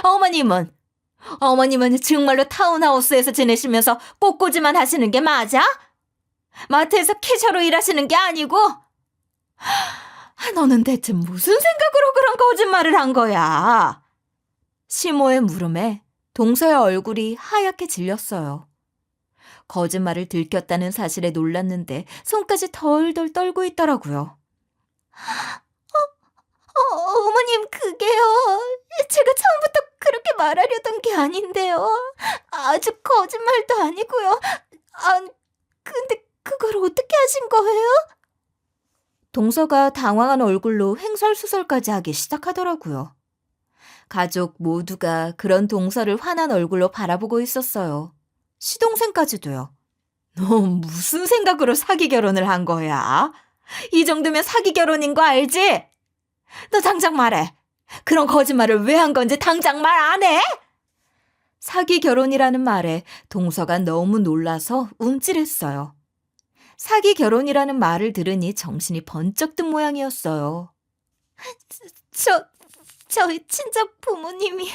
Speaker 1: 어머님은 정말로 타운하우스에서 지내시면서 꽃꽂이만 하시는 게 맞아? 마트에서 캐셔로 일하시는 게 아니고? 너는 대체 무슨 생각으로 그런 거짓말을 한 거야? 시모의 물음에 동서의 얼굴이 하얗게 질렸어요. 거짓말을 들켰다는 사실에 놀랐는데 손까지 덜덜 떨고 있더라고요. 어머님, 그게요. 제가 처음부터 그렇게 말하려던 게 아닌데요. 아주 거짓말도 아니고요. 근데 그걸 어떻게 하신 거예요? 동서가 당황한 얼굴로 횡설수설까지 하기 시작하더라고요. 가족 모두가 그런 동서를 화난 얼굴로 바라보고 있었어요. 시동생까지도요. 너 무슨 생각으로 사기 결혼을 한 거야? 이 정도면 사기 결혼인 거 알지? 너 당장 말해. 그런 거짓말을 왜 한 건지 당장 말 안 해? 사기 결혼이라는 말에 동서가 너무 놀라서 움찔했어요. 사기 결혼이라는 말을 들으니 정신이 번쩍 든 모양이었어요. 저희 친척 부모님이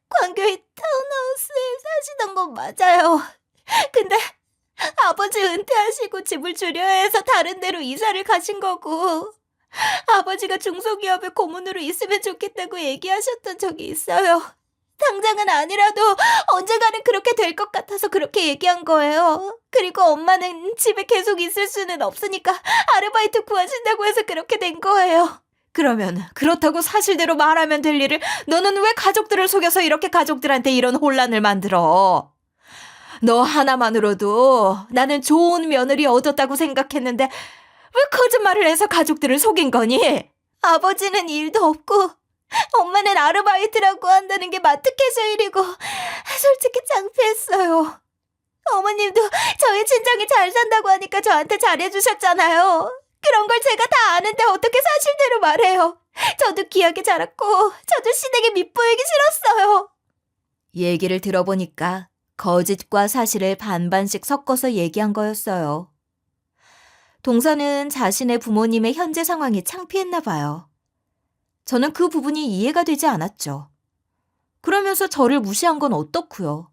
Speaker 1: 광교의 타운하우스에 사시던 건 맞아요. 근데 아버지 은퇴하시고 집을 줄여야 해서 다른 데로 이사를 가신 거고, 아버지가 중소기업의 고문으로 있으면 좋겠다고 얘기하셨던 적이 있어요. 당장은 아니라도 언젠가는 그렇게 될 것 같아서 그렇게 얘기한 거예요. 그리고 엄마는 집에 계속 있을 수는 없으니까 아르바이트 구하신다고 해서 그렇게 된 거예요. 그러면 그렇다고 사실대로 말하면 될 일을 너는 왜 가족들을 속여서 이렇게 가족들한테 이런 혼란을 만들어? 너 하나만으로도 나는 좋은 며느리 얻었다고 생각했는데 왜 거짓말을 해서 가족들을 속인 거니? 아버지는 일도 없고 엄마는 아르바이트라고 한다는 게 마트 캐셔 일이고 솔직히 창피했어요. 어머님도 저희 친정이 잘 산다고 하니까 저한테 잘해주셨잖아요. 그런 걸 제가 다 아는데 어떻게 사실대로 말해요. 저도 귀하게 자랐고 저도 시댁에 밉보이기 싫었어요. 얘기를 들어보니까 거짓과 사실을 반반씩 섞어서 얘기한 거였어요. 동서는 자신의 부모님의 현재 상황이 창피했나 봐요. 저는 그 부분이 이해가 되지 않았죠. 그러면서 저를 무시한 건 어떻고요?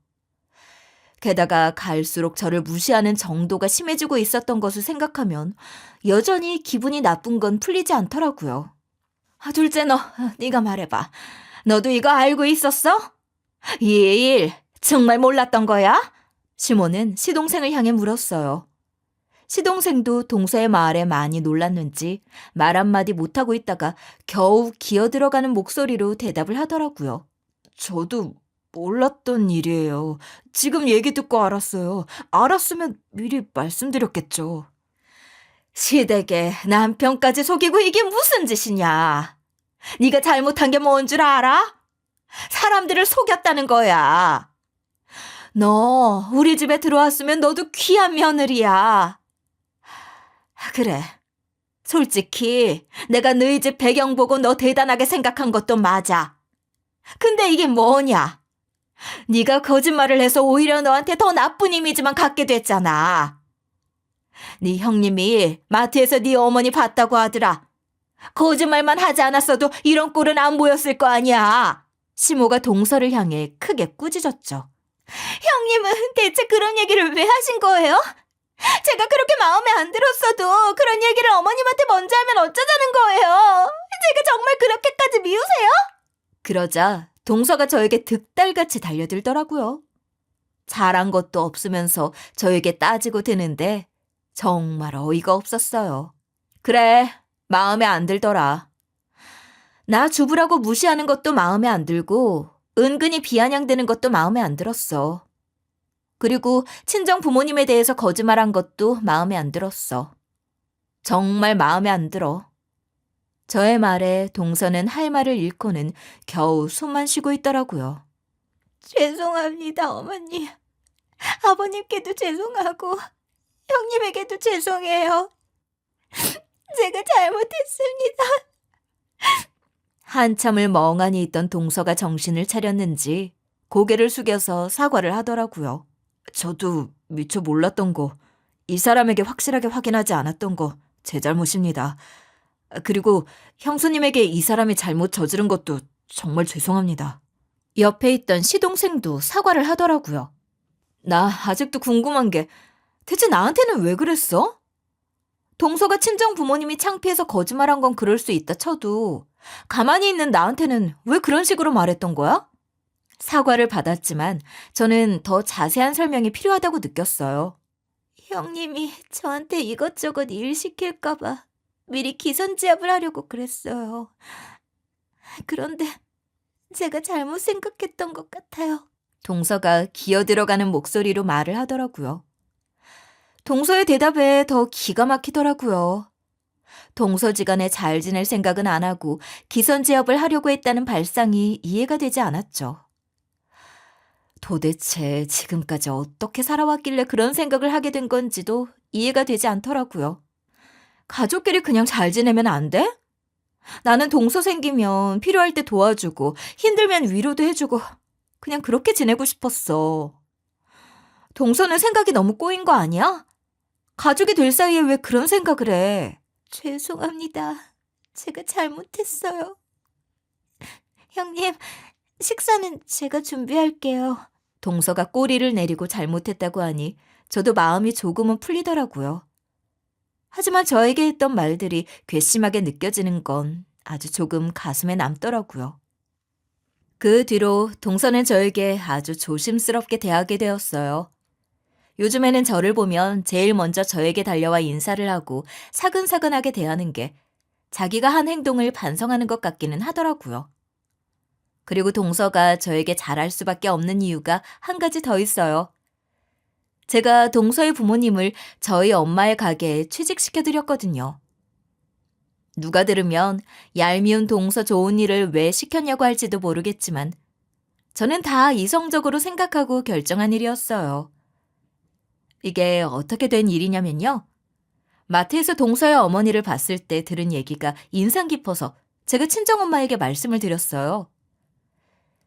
Speaker 1: 게다가 갈수록 저를 무시하는 정도가 심해지고 있었던 것을 생각하면 여전히 기분이 나쁜 건 풀리지 않더라고요. 둘째 네가 말해봐. 너도 이거 알고 있었어? 이 일 정말 몰랐던 거야? 시몬은 시동생을 향해 물었어요. 시동생도 동서의 말에 많이 놀랐는지 말 한마디 못하고 있다가 겨우 기어들어가는 목소리로 대답을 하더라고요. 저도 몰랐던 일이에요. 지금 얘기 듣고 알았어요. 알았으면 미리 말씀드렸겠죠. 시댁에 남편까지 속이고 이게 무슨 짓이냐? 네가 잘못한 게 뭔 줄 알아? 사람들을 속였다는 거야. 너 우리 집에 들어왔으면 너도 귀한 며느리야. 그래. 솔직히 내가 너희 집 배경 보고 너 대단하게 생각한 것도 맞아. 근데 이게 뭐냐? 네가 거짓말을 해서 오히려 너한테 더 나쁜 이미지만 갖게 됐잖아. 네 형님이 마트에서 네 어머니 봤다고 하더라. 거짓말만 하지 않았어도 이런 꼴은 안 보였을 거 아니야. 시모가 동서를 향해 크게 꾸짖었죠. 형님은 대체 그런 얘기를 왜 하신 거예요? 제가 그렇게 마음에 안 들었어도 그런 얘기를 어머님한테 먼저 하면 어쩌자는 거예요? 제가 정말 그렇게까지 미우세요? 그러자 동서가 저에게 득달같이 달려들더라고요. 잘한 것도 없으면서 저에게 따지고 드는데 정말 어이가 없었어요. 그래, 마음에 안 들더라. 나 주부라고 무시하는 것도 마음에 안 들고 은근히 비아냥대는 것도 마음에 안 들었어. 그리고 친정 부모님에 대해서 거짓말한 것도 마음에 안 들었어. 정말 마음에 안 들어. 저의 말에 동서는 할 말을 잃고는 겨우 숨만 쉬고 있더라고요. 죄송합니다, 어머니. 아버님께도 죄송하고 형님에게도 죄송해요. 제가 잘못했습니다. 한참을 멍하니 있던 동서가 정신을 차렸는지 고개를 숙여서 사과를 하더라고요. 저도 미처 몰랐던 거, 이 사람에게 확실하게 확인하지 않았던 거 제 잘못입니다. 그리고 형수님에게 이 사람이 잘못 저지른 것도 정말 죄송합니다. 옆에 있던 시동생도 사과를 하더라고요. 나 아직도 궁금한 게 대체 나한테는 왜 그랬어? 동서가 친정 부모님이 창피해서 거짓말한 건 그럴 수 있다 쳐도 가만히 있는 나한테는 왜 그런 식으로 말했던 거야? 사과를 받았지만 저는 더 자세한 설명이 필요하다고 느꼈어요. 형님이 저한테 이것저것 일 시킬까 봐 미리 기선제압을 하려고 그랬어요. 그런데 제가 잘못 생각했던 것 같아요. 동서가 기어들어가는 목소리로 말을 하더라고요. 동서의 대답에 더 기가 막히더라고요. 동서지간에 잘 지낼 생각은 안 하고 기선제압을 하려고 했다는 발상이 이해가 되지 않았죠. 도대체 지금까지 어떻게 살아왔길래 그런 생각을 하게 된 건지도 이해가 되지 않더라고요. 가족끼리 그냥 잘 지내면 안 돼? 나는 동서 생기면 필요할 때 도와주고 힘들면 위로도 해주고 그냥 그렇게 지내고 싶었어. 동서는 생각이 너무 꼬인 거 아니야? 가족이 될 사이에 왜 그런 생각을 해? 죄송합니다. 제가 잘못했어요. 형님, 식사는 제가 준비할게요. 동서가 꼬리를 내리고 잘못했다고 하니 저도 마음이 조금은 풀리더라고요. 하지만 저에게 했던 말들이 괘씸하게 느껴지는 건 아주 조금 가슴에 남더라고요. 그 뒤로 동서는 저에게 아주 조심스럽게 대하게 되었어요. 요즘에는 저를 보면 제일 먼저 저에게 달려와 인사를 하고 사근사근하게 대하는 게 자기가 한 행동을 반성하는 것 같기는 하더라고요. 그리고 동서가 저에게 잘할 수밖에 없는 이유가 한 가지 더 있어요. 제가 동서의 부모님을 저희 엄마의 가게에 취직시켜드렸거든요. 누가 들으면 얄미운 동서 좋은 일을 왜 시켰냐고 할지도 모르겠지만 저는 다 이성적으로 생각하고 결정한 일이었어요. 이게 어떻게 된 일이냐면요. 마트에서 동서의 어머니를 봤을 때 들은 얘기가 인상 깊어서 제가 친정엄마에게 말씀을 드렸어요.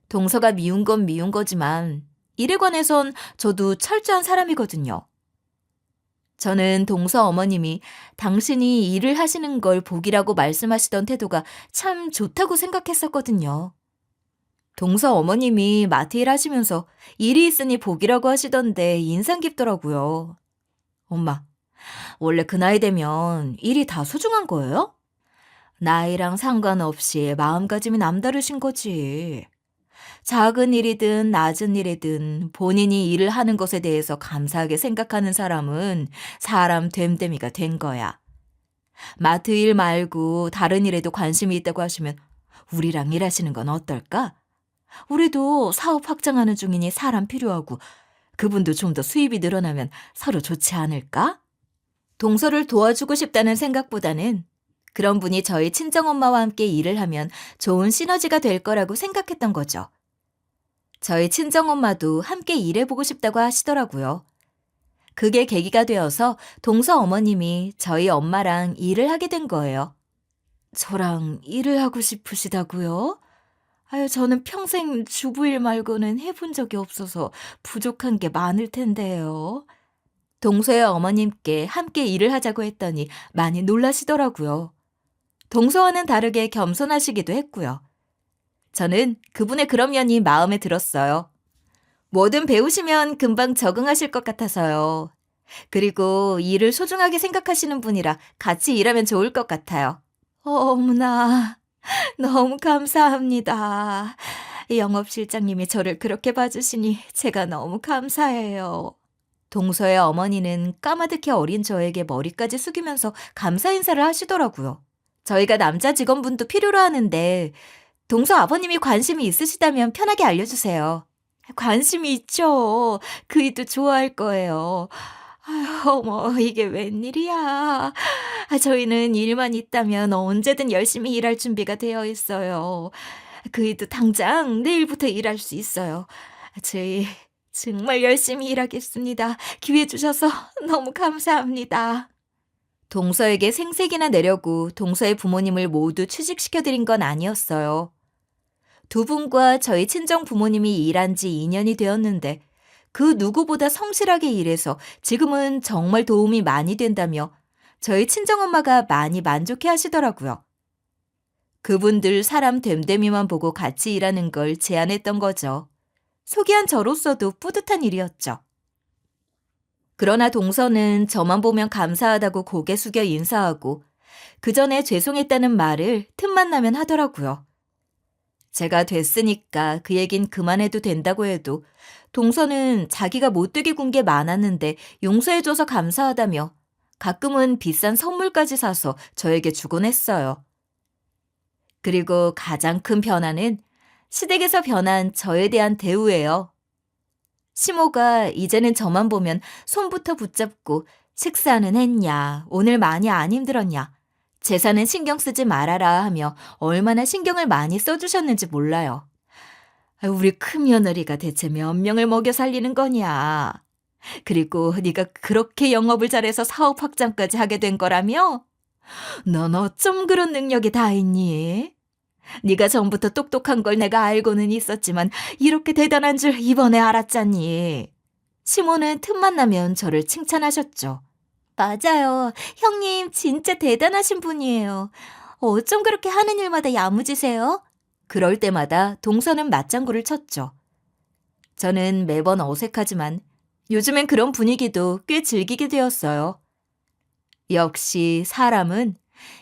Speaker 1: 동서가 미운 건 미운 거지만 일에 관해선 저도 철저한 사람이거든요. 저는 동서 어머님이 당신이 일을 하시는 걸 복이라고 말씀하시던 태도가 참 좋다고 생각했었거든요. 동서 어머님이 마트 일 하시면서 일이 있으니 복이라고 하시던데 인상 깊더라고요. 엄마, 원래 그 나이 되면 일이 다 소중한 거예요? 나이랑 상관없이 마음가짐이 남다르신 거지. 작은 일이든 낮은 일이든 본인이 일을 하는 것에 대해서 감사하게 생각하는 사람은 사람 됨됨이가 된 거야. 마트 일 말고 다른 일에도 관심이 있다고 하시면 우리랑 일하시는 건 어떨까? 우리도 사업 확장하는 중이니 사람 필요하고 그분도 좀 더 수입이 늘어나면 서로 좋지 않을까? 동서를 도와주고 싶다는 생각보다는 그런 분이 저희 친정엄마와 함께 일을 하면 좋은 시너지가 될 거라고 생각했던 거죠. 저희 친정엄마도 함께 일해보고 싶다고 하시더라고요. 그게 계기가 되어서 동서 어머님이 저희 엄마랑 일을 하게 된 거예요. 저랑 일을 하고 싶으시다고요? 아유, 저는 평생 주부일 말고는 해본 적이 없어서 부족한 게 많을 텐데요. 동서의 어머님께 함께 일을 하자고 했더니 많이 놀라시더라고요. 동서와는 다르게 겸손하시기도 했고요. 저는 그분의 그런 면이 마음에 들었어요. 뭐든 배우시면 금방 적응하실 것 같아서요. 그리고 일을 소중하게 생각하시는 분이라 같이 일하면 좋을 것 같아요. 어머나, 너무 감사합니다. 영업실장님이 저를 그렇게 봐주시니 제가 너무 감사해요. 동서의 어머니는 까마득히 어린 저에게 머리까지 숙이면서 감사 인사를 하시더라고요. 저희가 남자 직원분도 필요로 하는데 동서 아버님이 관심이 있으시다면 편하게 알려주세요. 관심이 있죠. 그이도 좋아할 거예요. 아유, 어머, 이게 웬일이야. 저희는 일만 있다면 언제든 열심히 일할 준비가 되어 있어요. 그이도 당장 내일부터 일할 수 있어요. 저희 정말 열심히 일하겠습니다. 기회 주셔서 너무 감사합니다. 동서에게 생색이나 내려고 동서의 부모님을 모두 취직시켜드린 건 아니었어요. 두 분과 저희 친정 부모님이 일한 지 2년이 되었는데 그 누구보다 성실하게 일해서 지금은 정말 도움이 많이 된다며 저희 친정엄마가 많이 만족해 하시더라고요. 그분들 사람 됨됨이만 보고 같이 일하는 걸 제안했던 거죠. 소개한 저로서도 뿌듯한 일이었죠. 그러나 동서는 저만 보면 감사하다고 고개 숙여 인사하고 그 전에 죄송했다는 말을 틈만 나면 하더라고요. 제가 됐으니까 그 얘긴 그만해도 된다고 해도 동서는 자기가 못되게 군 게 많았는데 용서해줘서 감사하다며 가끔은 비싼 선물까지 사서 저에게 주곤 했어요. 그리고 가장 큰 변화는 시댁에서 변한 저에 대한 대우예요. 시모가 이제는 저만 보면 손부터 붙잡고 식사는 했냐, 오늘 많이 안 힘들었냐, 제사는 신경 쓰지 말아라 하며 얼마나 신경을 많이 써주셨는지 몰라요. 우리 큰며느리가 대체 몇 명을 먹여 살리는 거냐. 그리고 네가 그렇게 영업을 잘해서 사업 확장까지 하게 된 거라며? 넌 어쩜 그런 능력이 다 있니? 네가 전부터 똑똑한 걸 내가 알고는 있었지만 이렇게 대단한 줄 이번에 알았잖니. 시모는 틈만 나면 저를 칭찬하셨죠. 맞아요. 형님 진짜 대단하신 분이에요. 어쩜 그렇게 하는 일마다 야무지세요? 그럴 때마다 동서는 맞장구를 쳤죠. 저는 매번 어색하지만 요즘엔 그런 분위기도 꽤 즐기게 되었어요. 역시 사람은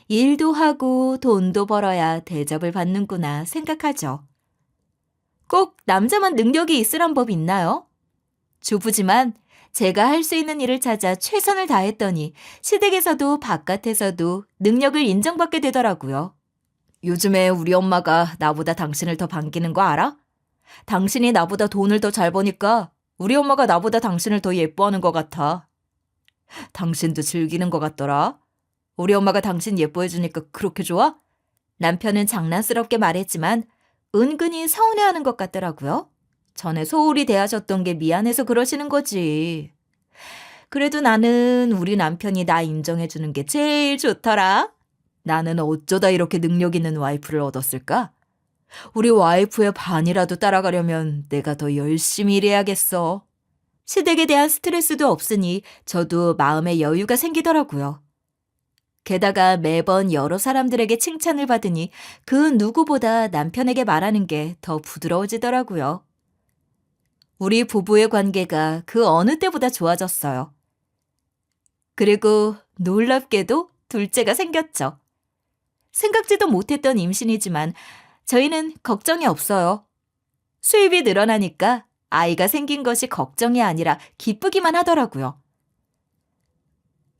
Speaker 1: 일도 하고 돈도 벌어야 대접을 받는구나 생각하죠. 꼭 남자만 능력이 있으란 법 있나요? 주부지만 제가 할 수 있는 일을 찾아 최선을 다했더니 시댁에서도 바깥에서도 능력을 인정받게 되더라고요. 요즘에 우리 엄마가 나보다 당신을 더 반기는 거 알아? 당신이 나보다 돈을 더 잘 버니까 우리 엄마가 나보다 당신을 더 예뻐하는 것 같아. 당신도 즐기는 것 같더라. 우리 엄마가 당신 예뻐해주니까 그렇게 좋아? 남편은 장난스럽게 말했지만 은근히 서운해하는 것 같더라고요. 전에 소홀히 대하셨던 게 미안해서 그러시는 거지. 그래도 나는 우리 남편이 나 인정해주는 게 제일 좋더라. 나는 어쩌다 이렇게 능력 있는 와이프를 얻었을까? 우리 와이프의 반이라도 따라가려면 내가 더 열심히 일해야겠어. 시댁에 대한 스트레스도 없으니 저도 마음의 여유가 생기더라고요. 게다가 매번 여러 사람들에게 칭찬을 받으니 그 누구보다 남편에게 말하는 게 더 부드러워지더라고요. 우리 부부의 관계가 그 어느 때보다 좋아졌어요. 그리고 놀랍게도 둘째가 생겼죠. 생각지도 못했던 임신이지만 저희는 걱정이 없어요. 수입이 늘어나니까 아이가 생긴 것이 걱정이 아니라 기쁘기만 하더라고요.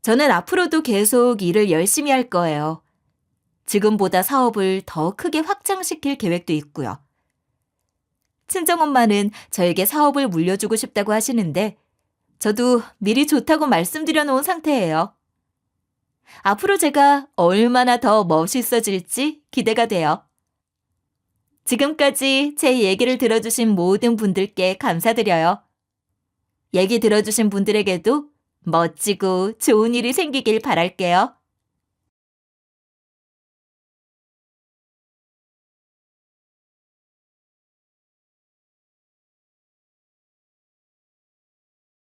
Speaker 1: 저는 앞으로도 계속 일을 열심히 할 거예요. 지금보다 사업을 더 크게 확장시킬 계획도 있고요. 친정엄마는 저에게 사업을 물려주고 싶다고 하시는데 저도 미리 좋다고 말씀드려 놓은 상태예요. 앞으로 제가 얼마나 더 멋있어질지 기대가 돼요. 지금까지 제 얘기를 들어주신 모든 분들께 감사드려요. 얘기 들어주신 분들에게도 멋지고 좋은 일이 생기길 바랄게요.